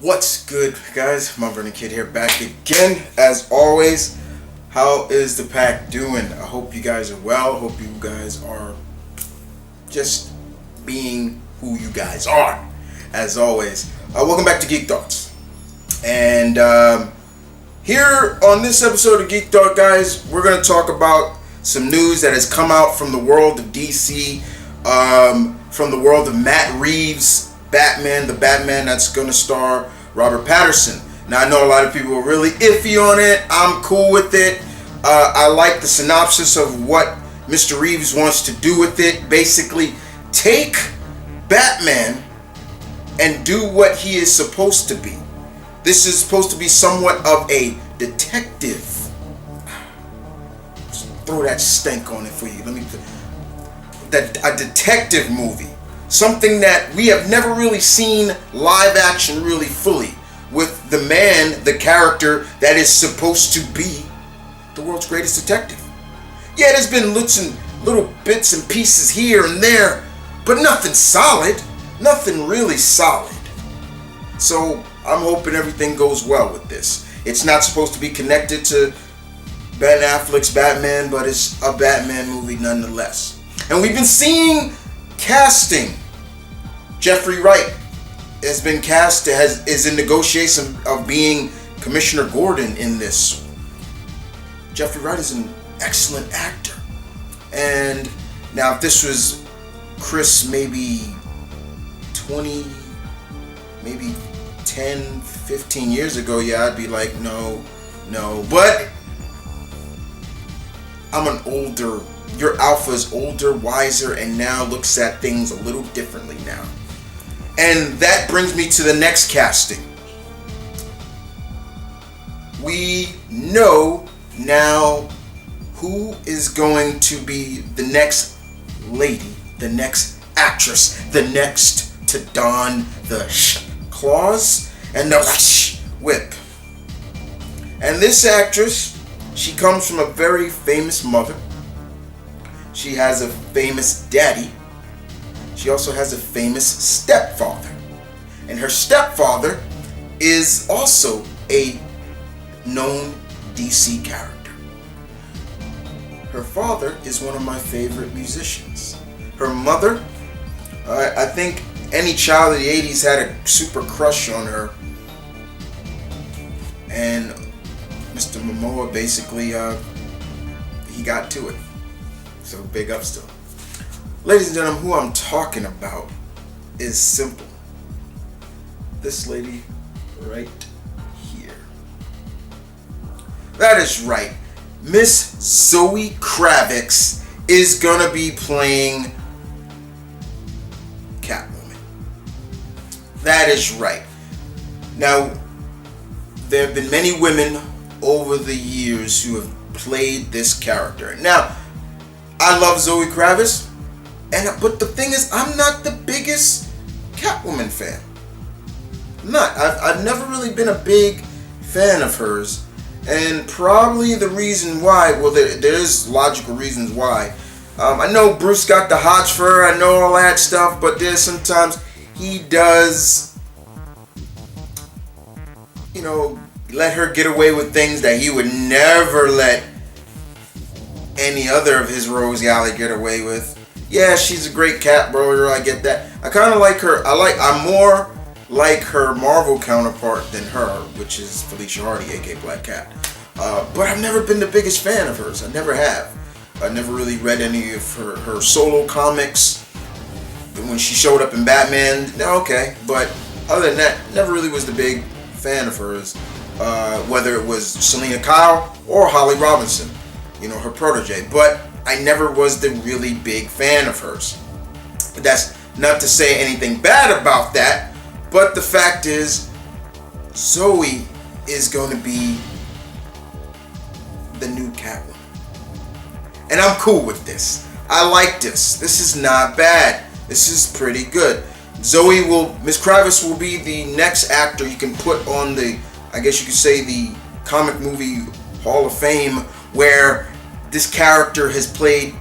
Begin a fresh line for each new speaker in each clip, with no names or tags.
What's good, guys? M.V.Kid here, back again as always. How is the pack doing? I hope you guys are well. I hope you guys are just being who you guys are, as always. Welcome back to Geek Thoughts. And here on this episode of Geek Thought, guys, we're going to talk about some news that has come out from the world of DC, from the world of Matt Reeves' Batman, the Batman that's going to star Robert Pattinson. Now, I know a lot of people are really iffy on it. I'm cool with it. I like the synopsis of what Mr. Reeves wants to do with it. Basically, take Batman and do what he is supposed to be. This is supposed to be somewhat of a detective. Just throw that stank on it for you. A detective movie. Something that we have never really seen live action really fully, with the man, the character that is supposed to be the world's greatest detective. Yeah, there's been little bits and pieces here and there, but nothing solid. Nothing really solid. So I'm hoping everything goes well with this. It's not supposed to be connected to Ben Affleck's Batman, but it's a Batman movie nonetheless. And we've been seeing casting. Jeffrey Wright has been cast, is in negotiation of being Commissioner Gordon in this. Jeffrey Wright is an excellent actor. And now if this was Chris maybe 20, maybe 10, 15 years ago, yeah, I'd be like, no. But your alpha is older, wiser, and now looks at things a little differently now. And that brings me to the next casting. We know now who is going to be the next lady, the next actress, the next to don the claws and the whip. And this actress, she comes from a very famous mother. She has a famous daddy. She also has a famous stepfather. And her stepfather is also a known DC character. Her father is one of my favorite musicians. Her mother, I think any child of the 80s had a super crush on her. And Mr. Momoa basically, he got to it. So big ups to him. Ladies and gentlemen, who I'm talking about is simple. This lady right here. That is right. Miss Zoe Kravitz is gonna be playing Catwoman. That is right. Now, there have been many women over the years who have played this character. Now, I love Zoe Kravitz, but the thing is, I'm not the biggest Catwoman fan. I'm not. I've never really been a big fan of hers, and probably the reason why, well, there's logical reasons why. I know Bruce got the hots for her, I know all that stuff, but there's sometimes he does, let her get away with things that he would never let any other of his rogues alley get away with. Yeah, she's a great cat burglar, I get that. I kind of like her. I'm more like her Marvel counterpart than her, which is Felicia Hardy, aka Black Cat. But I've never been the biggest fan of hers. I never have. I never really read any of her solo comics. When she showed up in Batman, okay. But other than that, never really was the big fan of hers. Whether it was Selena Kyle or Holly Robinson, her protege. But I never was the really big fan of hers. That's not to say anything bad about that, but the fact is, Zoe is going to be the new Catwoman. And I'm cool with this. I like this. This is not bad. This is pretty good. Miss Kravitz will be the next actor you can put on I guess you could say, the comic movie Hall of Fame, where this character has played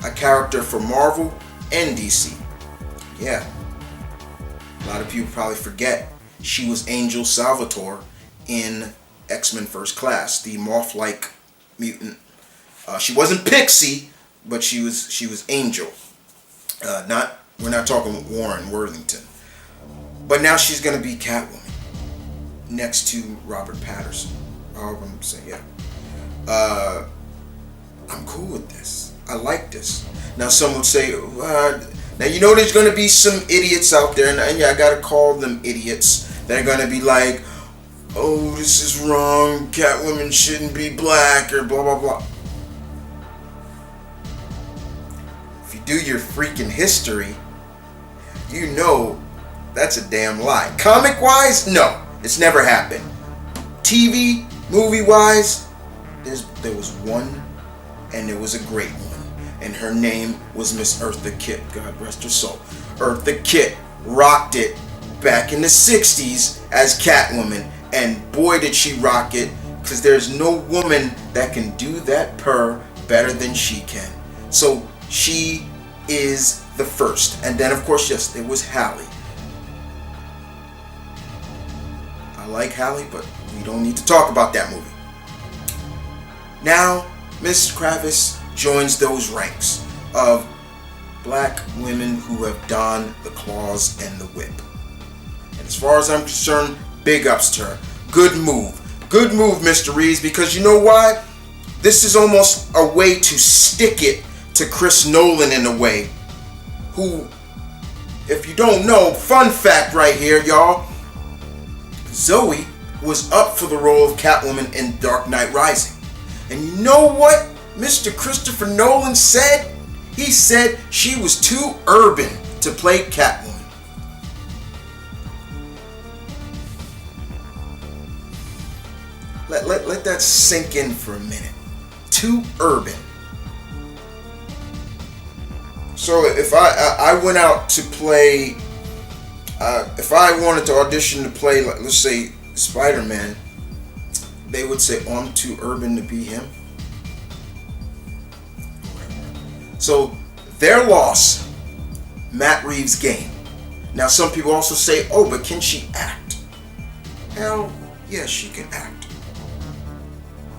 a character for Marvel and DC. Yeah. A lot of people probably forget She was Angel Salvatore in X-Men First Class, the moth-like mutant. She wasn't Pixie, but she was Angel. We're not talking Warren Worthington. But now she's gonna be Catwoman next to Robert Pattinson. I'm saying, yeah. I'm cool with this. I like this. Now some would say, now you know there's gonna be some idiots out there, and yeah, I gotta call them idiots. They're gonna be like, oh, this is wrong. Catwoman shouldn't be black, or blah blah blah. If you do your freaking history, you know that's a damn lie. Comic-wise, no, it's never happened. TV, movie-wise, there was one, and there was a great one, and her name was Miss Eartha Kitt. God rest her soul. Eartha Kitt rocked it back in the 60s as Catwoman, and boy did she rock it, because there's no woman that can do that purr better than she can. So she is the first. And then of course, yes, there was Halle. I like Halle, but we don't need to talk about that movie. Now Miss Kravitz joins those ranks of black women who have donned the claws and the whip. And as far as I'm concerned, big ups to her. Good move. Good move, Mr. Reeves, because you know why? This is almost a way to stick it to Chris Nolan in a way. Who, if you don't know, fun fact right here, y'all. Zoe was up for the role of Catwoman in Dark Knight Rising. And you know what Mr. Christopher Nolan said? He said she was too urban to play Catwoman. Let that sink in for a minute. Too urban. So if I went out to play, if I wanted to audition to play, like, let's say, Spider-Man, they would say, oh, I'm too urban to be him. So their loss, Matt Reeves' gain. Now some people also say, oh, but can she act? Hell, yes, she can act.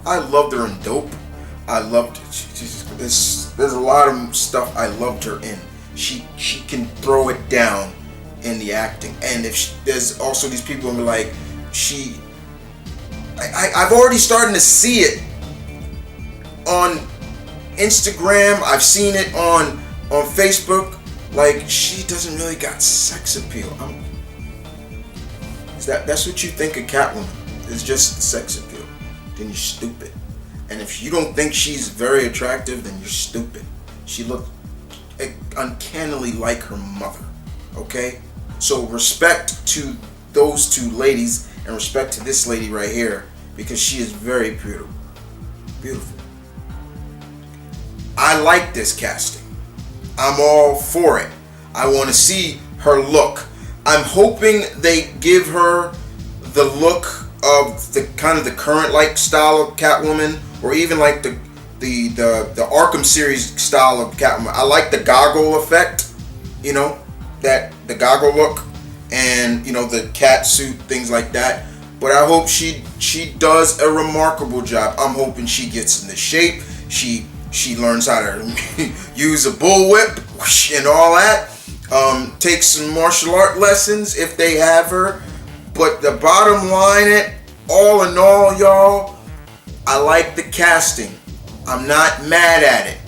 I loved her in Dope. I loved there's a lot of stuff I loved her in. She can throw it down in the acting. And if there's also these people who are like, I've already started to see it on Instagram. I've seen it on Facebook. Like, she doesn't really got sex appeal. That's what you think of Catwoman. It's just sex appeal. Then you're stupid. And if you don't think she's very attractive, then you're stupid. She looked uncannily like her mother. Okay? So respect to those two ladies and respect to this lady right here, because she is very beautiful. Beautiful. I like this casting. I'm all for it. I want to see her look. I'm hoping they give her the look of the kind of the current like style of Catwoman, or even like the Arkham series style of Catwoman. I like the goggle effect, you know, that the goggle look, and you know, the cat suit, things like that. But I hope she does a remarkable job. I'm hoping she gets into shape. She learns how to use a bullwhip and all that. Take some martial art lessons if they have her. But the bottom line, all in all, y'all, I like the casting. I'm not mad at it.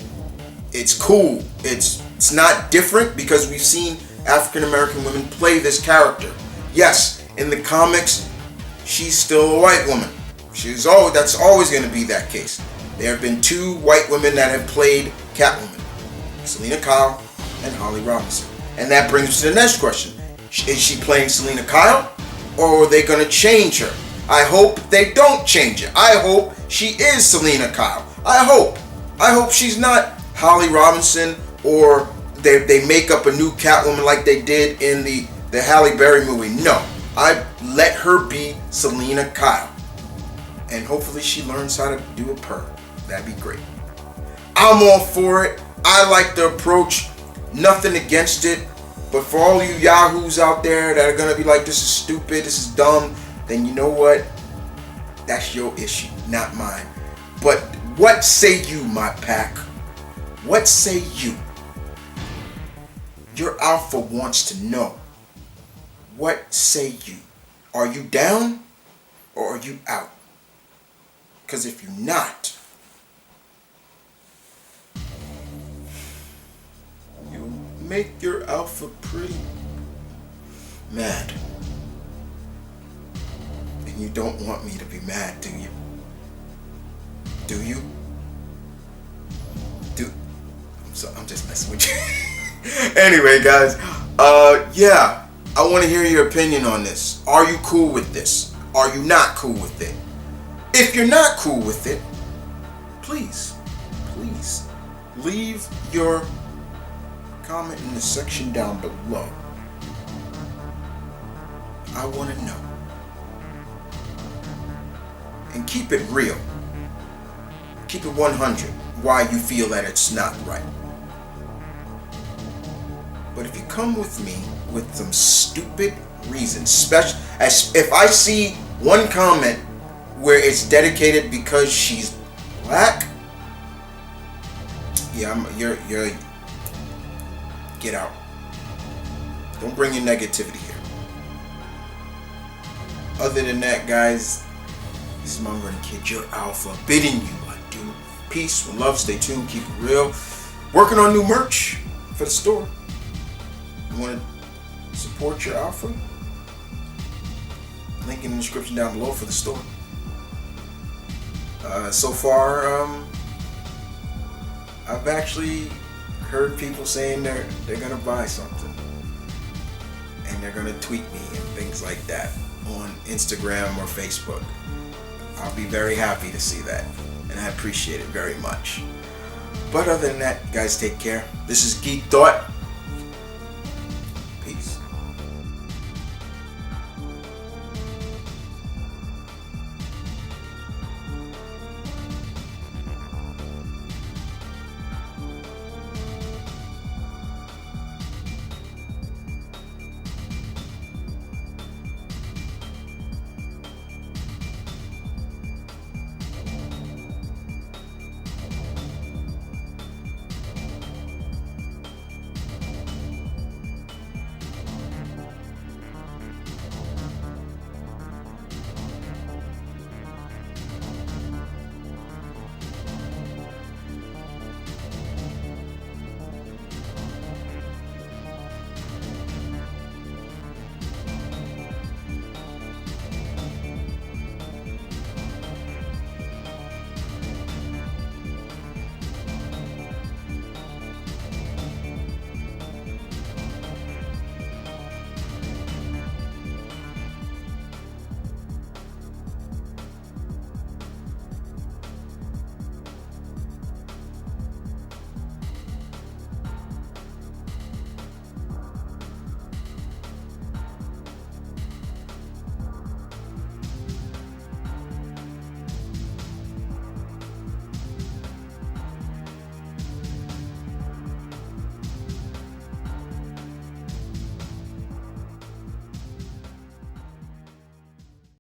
It's cool. It's not different because we've seen African American women play this character. Yes, in the comics, she's still a white woman. That's always going to be that case. There have been two white women that have played Catwoman, Selena Kyle and Holly Robinson. And that brings us to the next question. Is she playing Selena Kyle, or are they going to change her? I hope they don't change it. I hope she is Selena Kyle. I hope she's not Holly Robinson, or they make up a new Catwoman like they did in the Halle Berry movie. No, I let her be Selena Kyle. And hopefully she learns how to do a purr. That'd be great. I'm all for it. I like the approach. Nothing against it. But for all you yahoos out there that are gonna be like, this is stupid, this is dumb, then you know what? That's your issue, not mine. But what say you, my pack? What say you? Your alpha wants to know. What say you? Are you down or are you out? Because if you're not, you make your alpha pretty mad. And you don't want me to be mad, do you? Do you? I'm just messing with you. Anyway, guys, yeah, I want to hear your opinion on this. Are you cool with this? Are you not cool with it? If you're not cool with it, please leave your comment in the section down below. I want to know. And keep it real. Keep it 100 why you feel that it's not right. But if you come with me with some stupid reasons, especially as if I see one comment where it's dedicated because she's black, yeah, you're get out. Don't bring your negativity here. Other than that, guys, this is TheMtVernonkid, your alpha, bidding you adieu. Peace, love, stay tuned, keep it real. Working on new merch for the store. You want to support your alpha? Link in the description down below for the store. So far, I've actually heard people saying they're gonna buy something, and they're gonna tweet me and things like that on Instagram or Facebook. I'll be very happy to see that, and I appreciate it very much. But other than that, guys, take care. This is Geek Thought.